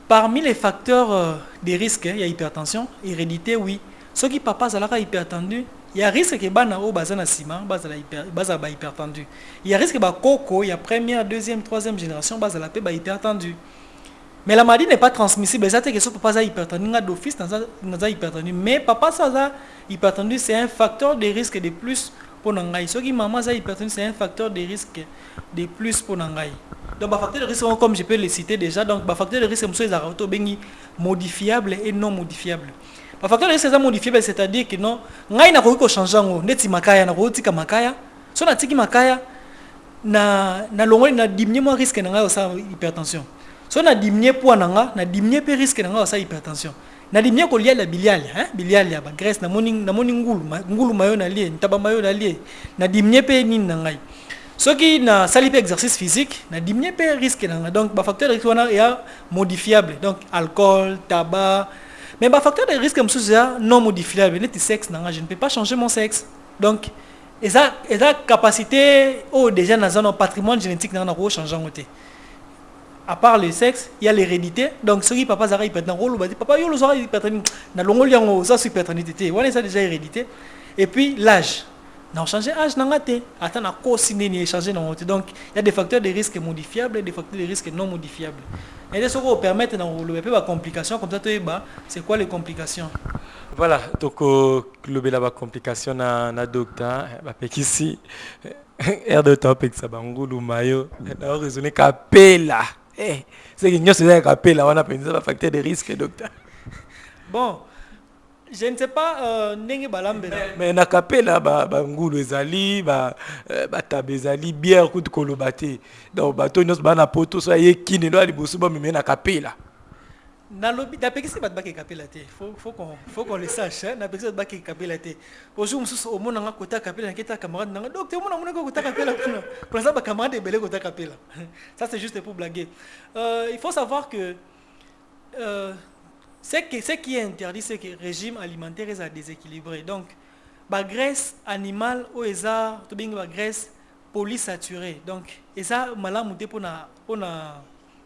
parmi les facteurs de risque, il y a hypertension, hérédité, oui. Ceux qui papa sont hypertendu, il y a risque que bana o bazana ciment, bazala hypertendu. Il y a risque que coco, il y a première, deuxième, troisième génération, bazala pe hypertendu. Mais la maladie n'est pas transmissible. C'est que ce papa a hypertendu, d'office dans hypertendu. Mais papa ça hypertendu, c'est un facteur de risque de plus. Pour nangai, ce qui maman a hypertendu, c'est un facteur de risque de plus pour nangai. Donc, facteur de risque, comme je peux le citer déjà, donc facteur de risque, c'est modifiable et non modifiable. Facteur de risque est modifiable, c'est-à-dire que non, ngai na ko changer ngo, neti makaya na ko tika makaya, so na tiki makaya na longoli na diminuer mo risque nangai sa hypertension. So na diminuer poids nanga, na diminuer pe risque nangai sa hypertension. Na diminuer ko lié la biliale, biliale ya ba graisse na morning ngulu mayo na lié, ntaba mayo na lié, na diminuer pe nini nangai. Ce qui na sali pe exercice physique, na diminuer pe risque nangai. Donc ba facteur de risque wana est modifiable. Donc alcool, tabac. Mais ba facteur de risque non modifiable, net sexe nangai, je ne peux pas changer mon sexe. Donc et ça capacité déjà dans un patrimoine génétique na ko changer ngoté. À part le sexe, il y a l'hérédité. Donc, ceux qui papa zara hypertendu, papa yo zara hypertendu, na longoli yango ça hypertendu. Voilà ça déjà hérédité. Et puis l'âge. Na changer âge na ngate, attends na ko siné changer na ngoté. Donc, il y a des facteurs de risque modifiables et des facteurs de risque non modifiables. Et ça va permettre dans le peu complications comme ça c'est quoi les complications? Voilà, donc le bela complication na docteur, ba pekisi air de temps pek sabangulu mayo, na raisonner capella. C'est qu'il y a ce qu'on là, on a pensé à facteur de risque, docteur. Bon, je ne sais pas, mais na capé là, ngulu ezali, tabezali, bière coup de kolobate. Donc bateau nous na poto so yé kini no ali bosu ba mais na capé là. Na lobby d'après c'est pas de baquer capé là té. Faut qu'on le sache, hein. Na pexé de baquer capé là té. Bonjour monsieur au monde nga kota capé là keta camarade nga docteur mon nga kota capé là. Pour ça ba camarade belé kota capé là. Ça c'est juste pour blaguer. Il faut savoir que ce qui est interdit c'est que le régime alimentaire est déséquilibré. Donc la graisse animale ou la graisse polysaturée. Donc et ça malamouté pour na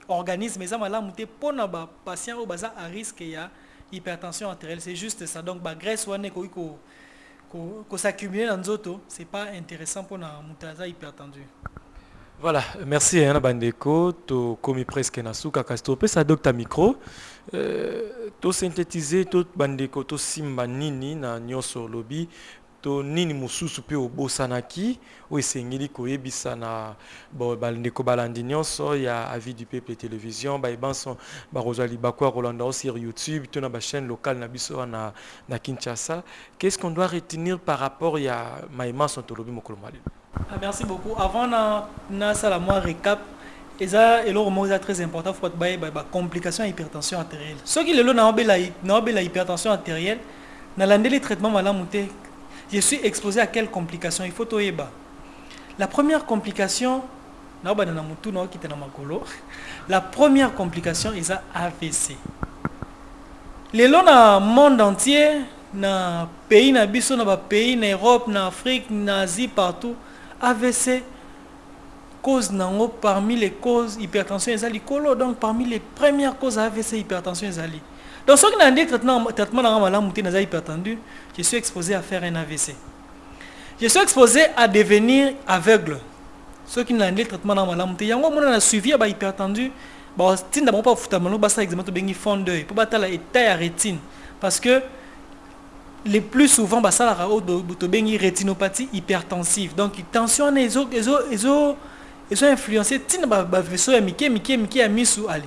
organisme mais ça malamouté pour na patient au basa à risque il y a hypertension artérielle, c'est juste ça. Donc la graisse ou ko s'accumuler dans auto, c'est pas intéressant pour na mutaza hypertendu. Voilà, merci Anna Bandeko, to komi presque na souka kastopé ça docteur micro. To synthétiser tout Bandeko to simba nini na nyoso lobby to nini mususu pe obosanaki o esengeli koyebisa na Bandeko balandi nyonso ya avis du peuple télévision ba ebanso ba rozali bakwa Rolanda sur YouTube to na ba chaîne locale na biso na Kinshasa. Qu'est-ce qu'on doit retenir par rapport ya maïma son tolobi mokolo mali? Merci beaucoup. Avant na sala moi récap, et ça est le très important pour la complication à hypertension artérielle. Ceux qui le na hypertension artérielle, na landé les traitements malamuté je suis exposé à quelles complications? Il faut toyeba. La première complication, la première complication est AVC. Les gens dans le monde entier, dans les pays, dans les pays, en Europe, en Afrique, en Asie, partout, AVC cause parmi les causes hypertension ezali kolo, donc parmi les premières causes AVC hypertension ezali. Donc ceux qui ont un traitement dans malamu te hypertendu, je suis exposé à faire un AVC. Je suis exposé à devenir aveugle. Ceux qui ont un traitement dans malamu te yango mona suivi à hypertendu, bon tinda bon pas futamalo basa examen to bengi fond d'œil pour batala état ya rétine parce que les plus souvent basa la to bengi rétinopathie hypertensive. Donc tension ils ont influencé tina ba vaisseau ya mike ya misu ali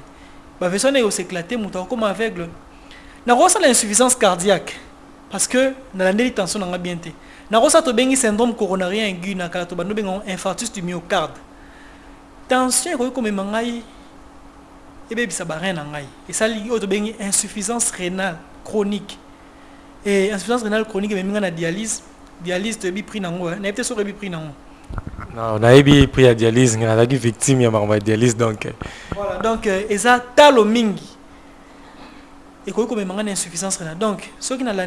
ba vaisseau na yo s'éclater muta comme aveugle na rosa l'insuffisance cardiaque parce que na la tension na bien te na rosa to bengi syndrome coronarien aigu na kala to bando bengo infarctus du myocarde tension ko comme mangai et be bisa ba rien na ngai et ça li to bengi insuffisance rénale chronique et insuffisance rénale chronique me minga na dialyse to bi pris nango na peut so bi pris nango. Non, on a eu pris la dialyse, on a eu victime de dialyse donc. Voilà, donc eza talo mingi. Et quoi comme une insuffisance rénale. Donc ceux qui n'ont pas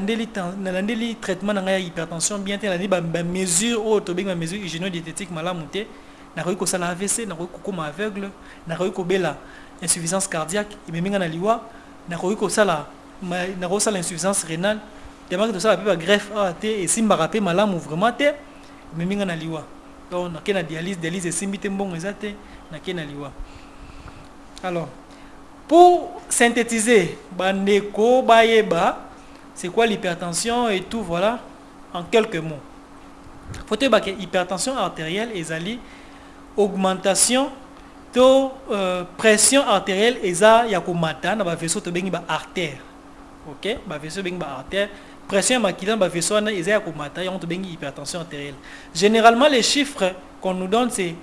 traitement de hypertension bien te la mesure auto bien mesure hygiéno-diététique malamuté, na ko ça la AVC, na ko comme aveugle, na ko bela insuffisance cardiaque et même na liwa, na ko ça la insuffisance rénale. Tellement que ça la greffe et si m'a rappelé malamu vraiment te même na liwa. Donc, on a une dialyse et simbi bon exact na kena liwa. Alors, pour synthétiser, bandeko bayeba, c'est quoi l'hypertension et tout voilà en quelques mots. Faut te que hypertension artérielle ezali augmentation de pression artérielle eza yakomata na ba vaisseau to bengi ba artère. OK, ba vaisseau bengi ba artère. Pression makila ba vaisseau na eza yakomata ya on to bengi hypertension artérielle. Généralement les chiffres qu'on nous donne c'est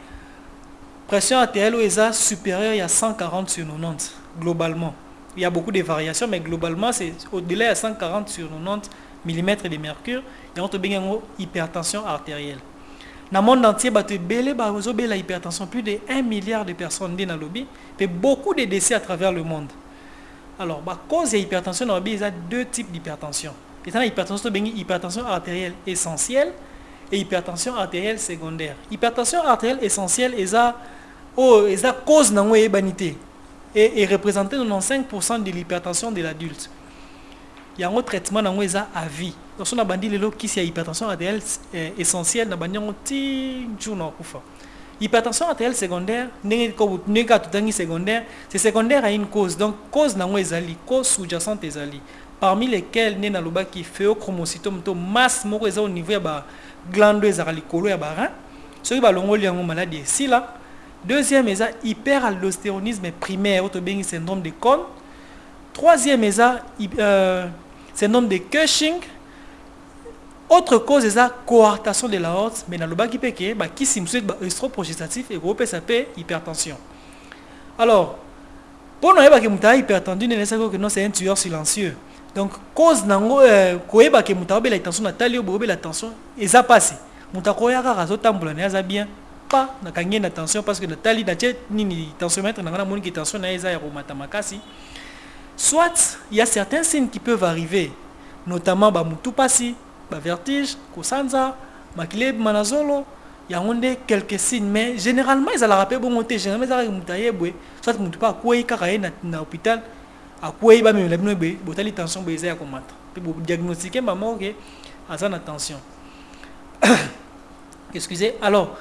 pression artérielle ou eza supérieure à 140 sur 90 globalement. Il y a beaucoup de variations mais globalement c'est au-delà de 140 sur 90 mm de mercure et on te bengi hypertension artérielle. Dans le monde entier ba te belé ba la hypertension plus de 1 milliard de personnes dans le lobby et beaucoup de décès à travers le monde. Alors ba cause de hypertension dans il y a deux types d'hypertension. Il y a hypertension artérielle essentielle et hypertension artérielle secondaire. Hypertension artérielle essentielle est la cause de l'humanité et représente 95% de l'hypertension de l'adulte. Il y a un traitement à vie. Donc, on a bandit le qui c'est hypertension artérielle essentielle, hypertension artérielle secondaire, c'est secondaire à une cause. Donc, cause sous-jacente ezali. Parmi lesquels né na loba qui phéochromocytome to masse moko eza au niveau ya ba glande ezaka likolo ya ba rein soki ba longoli yango maladie si là deuxième eza hyperaldostéronisme primaire to bengi syndrome de Cohn troisième eza syndrome de Cushing autre cause eza coartation de l'aorte mais na loba qui peke ba ki simsuet ba estroprogestatif et groupe SAP hypertension. Alors pour nous que muta hypertendu ne sait que non c'est un tueur silencieux. Donc cause nango koyeba ke muta obela tension na tali obela tension eza passé muta koyaka razo tambola na eza bien pas na kangi na tension parce que na tali na tche nini tensiomètre na ngana moni ki tension na eza ya komata makasi soit il y a certains signes qui peuvent arriver notamment ba mutu pasi ba vertige kosanza makile manazolo il y a quelques signes mais généralement ils allaient rappeler bon monter généralement ils allaient mutaye bwe soit mutu pas quoi kaka na hôpital à quoi il va me la binobe botali tension beza ya komata pe bo diagnostiquer maman que azan attention. Excusez. Alors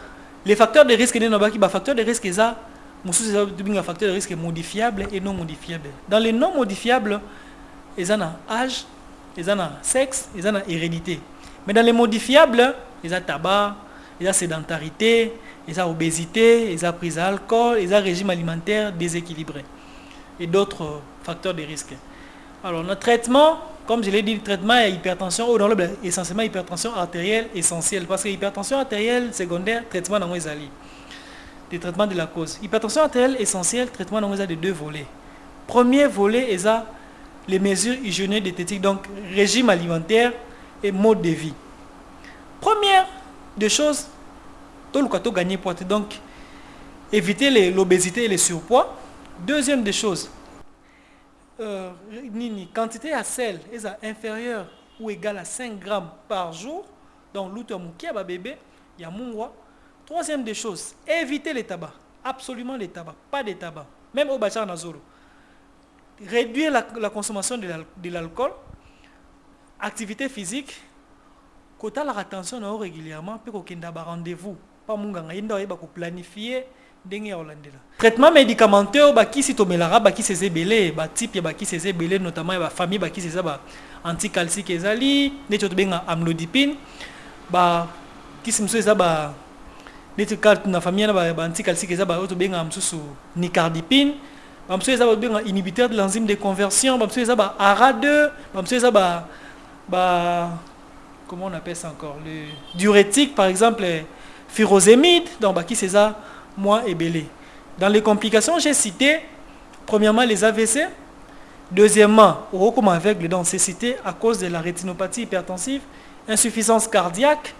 les facteurs de risque ne ba ki ba facteur de risque ça musu c'est un facteur de risque modifiable et non modifiable. Dans les non modifiables ils ont âge, ils ont sexe, ils ont hérédité. Mais dans les modifiables, ils ont tabac, ils ont sédentarité, ils ont obésité, ils ont prise d'alcool, ils ont régime alimentaire déséquilibré et d'autres facteurs de risque. Alors notre traitement, comme je l'ai dit, le traitement est hypertension ou dans le essentiellement hypertension artérielle essentielle parce que hypertension artérielle secondaire, traitement dans les alliés. Des traitements de la cause. Hypertension artérielle essentielle, traitement dans les de deux volets. Premier volet est les mesures hygiéno-diététiques, donc régime alimentaire et mode de vie. Première des choses, tout le cas gagner poids, donc éviter l'obésité et le surpoids. Deuxième des choses, quantité à sel est inférieure ou égale à 5 grammes par jour. Donc l'outil mon bébé, il y a mon roi. Troisième des choses, éviter les tabacs. Absolument les tabacs, pas des tabacs. Même au bachar nazolo. Réduire la consommation de l'alcool. Activité physique. Quand la attention régulièrement, puis qu'on a rendez-vous. Pas mon gars, il doit planifier. Traitement médicamenteux, qui si tomelara, qui c'est belé, type qui c'est belé, notamment la famille qui c'est anticalcique ezali, ne tu benga amlodipine, qui c'est ça na famille na anticalcique ezaba auto benga amsusu nicardipine, amsusu ezaba benga inhibiteur de l'enzyme de conversion, amsusu ezaba ARA2, amsusu ezaba comment on appelle ça encore, le diurétique par exemple furosémide, donc qui c'est ça moi et belé. Dans les complications, j'ai cité premièrement les AVC, deuxièmement, au recours aveugle, donc c'est cité à cause de la rétinopathie hypertensive, insuffisance cardiaque,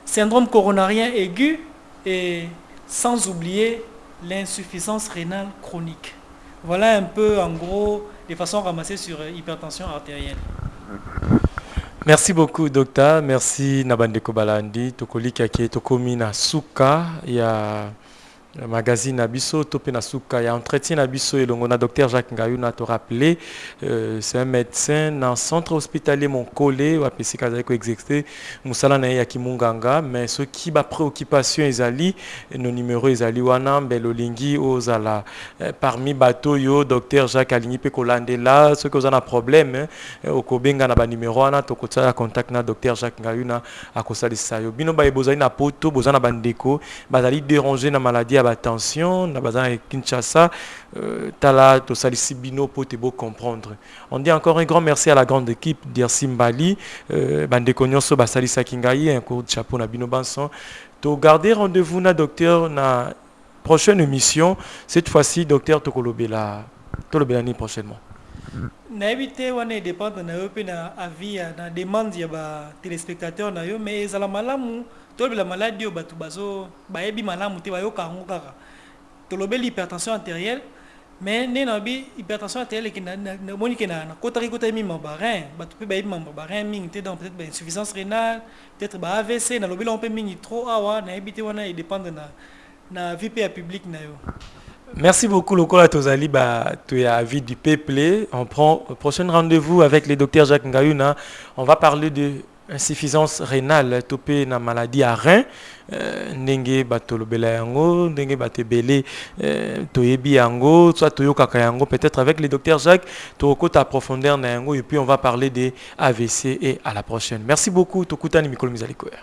syndrome coronarien aigu et sans oublier l'insuffisance rénale chronique. Voilà un peu en gros les façons ramassées sur hypertension artérielle. Merci beaucoup, docteur. Merci, Nabandeko Balandi. Tokoli Kake, Tokomi na Suka. Il y a le magazine Abisso, Topé na Suka. Il y a entretien Abisso et l'on a docteur Jacques Ngayuna te rappelé. C'est un médecin dans le centre hospitalier Monkole, ou à Pessikazako exécuté, Moussala na Yaki Munganga. Mais ce qui va préoccupation, Ezali, nos numéros Ezali Wana, Belolingi, Ozala. Parmi bateau, yo, docteur Jacques Aligny Pekolande là, ceux qui ont un problème, au Kobenga na ba numéro, ana, tokota contact na docteur Jacques Ngayuna, à Kosali Sayo. Bino ba ebozali na poto, bozana bandeko, bazali déranger na maladie à attention, na bazana Kinshasa, tala to salisi bino pour te beau comprendre. On dit encore un grand merci à la grande équipe d'Irsimbali, bandeko nyonso basali sakingai, un coup de chapeau na bino banson. To garder rendez-vous na docteur na prochaine émission, cette fois-ci docteur Tokolobela, Tolobelani prochainement. Na évité wana dépend na yo pe na avis na demande ya ba téléspectateurs na yo mais ezala malamu tolobela maladie yo batu bazo bayebi malamu te bayoka yango kaka tolobeli hypertension artérielle mais ne na bi hypertension artérielle ki na moni ke na kotaki mi mambarin batu pe bayebi mambarin mingi te donc peut-être insuffisance rénale peut-être ba AVC na lobela on pe mingi trop awa na évité wana il dépend na vie pe public na yo. Merci beaucoup, Lokola Tozali, tu es à vie du peuple. On prend le prochain rendez-vous avec le docteur Jacques Ngayuna. On va parler de insuffisance rénale, topé na maladie à rein. Ndenge batolobela yango, ndenge batebele toyebi yango, soit toyokaka yango, peut-être avec le docteur Jacques, toko ta profondeur na yango, et puis on va parler des AVC et à la prochaine. Merci beaucoup, Tokutani Mikolo Mizalikoya.